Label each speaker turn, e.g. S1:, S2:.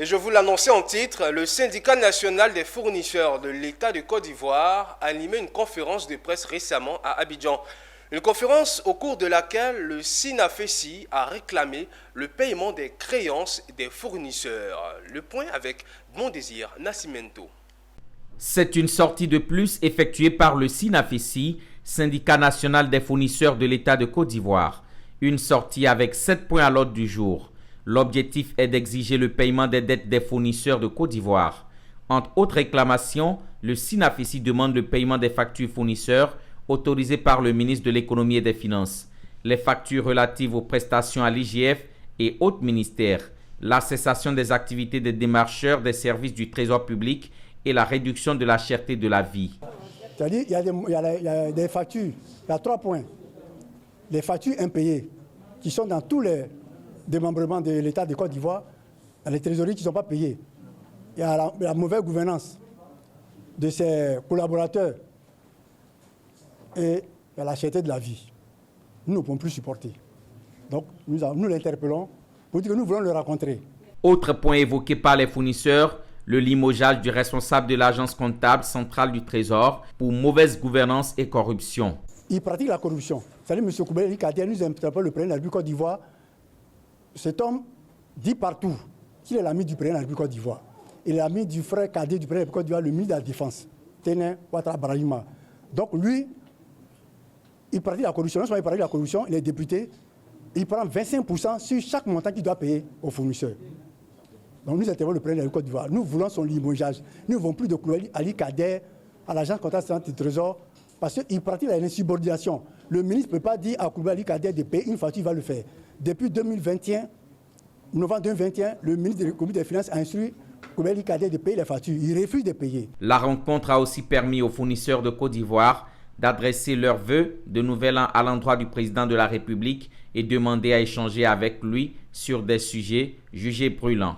S1: Et je vous l'annonçais en titre, le syndicat national des fournisseurs de l'État de Côte d'Ivoire a animé une conférence de presse récemment à Abidjan. Une conférence au cours de laquelle le SYNAFESI a réclamé le paiement des créances des fournisseurs. Le point avec Mon Désir Nascimento.
S2: C'est une sortie de plus effectuée par le SYNAFESI, syndicat national des fournisseurs de l'État de Côte d'Ivoire. Une sortie avec 7 points à l'ordre du jour. L'objectif est d'exiger le paiement des dettes des fournisseurs de Côte d'Ivoire. Entre autres réclamations, le SYNAFESI demande le paiement des factures fournisseurs autorisées par le ministre de l'Économie et des Finances, les factures relatives aux prestations à l'IGF et autres ministères, la cessation des activités des démarcheurs des services du Trésor public et la réduction de la cherté de la vie.
S3: C'est-à-dire qu'il y a des factures, il y a 3 points. Les factures impayées qui sont dans tous les démembrements de l'État de Côte d'Ivoire, les trésoreries qui ne sont pas payées. Il y a la mauvaise gouvernance de ses collaborateurs et la cherté de la vie. Nous ne pouvons plus supporter. Donc nous l'interpellons pour dire que nous voulons le rencontrer.
S2: Autre point évoqué par les fournisseurs, le limogeage du responsable de l'agence comptable centrale du Trésor pour mauvaise gouvernance et corruption.
S3: Il pratique la corruption. C'est-à-dire M. Koubeli Kadia nous interpelle le président de la République Côte d'Ivoire. Cet homme dit partout qu'il est l'ami du président de la République Côte d'Ivoire. Il est l'ami du frère cadet du président de la République Côte d'Ivoire, le ministre de la Défense, Ténin Ouattara Brahima. Donc lui, il pratique la corruption. Non seulement il pratique la corruption, il est député, il prend 25% sur chaque montant qu'il doit payer aux fournisseurs. Donc nous interpellons le président de la République Côte d'Ivoire. Nous voulons son limogeage. Nous ne voulons plus de Koubeli Ali Kader à l'agence comptable centrale du Trésor parce qu'il pratique l'insubordination. Le ministre ne peut pas dire à Koubeli Ali Kader de payer une facture, il va le faire. Depuis 2021, novembre 2021, le ministre de l'Économie et des Finances a instruit Koubeli Kader de payer les factures. Il refuse de payer.
S2: La rencontre a aussi permis aux fournisseurs de Côte d'Ivoire d'adresser leurs vœux de nouvel an à l'endroit du président de la République et demander à échanger avec lui sur des sujets jugés brûlants.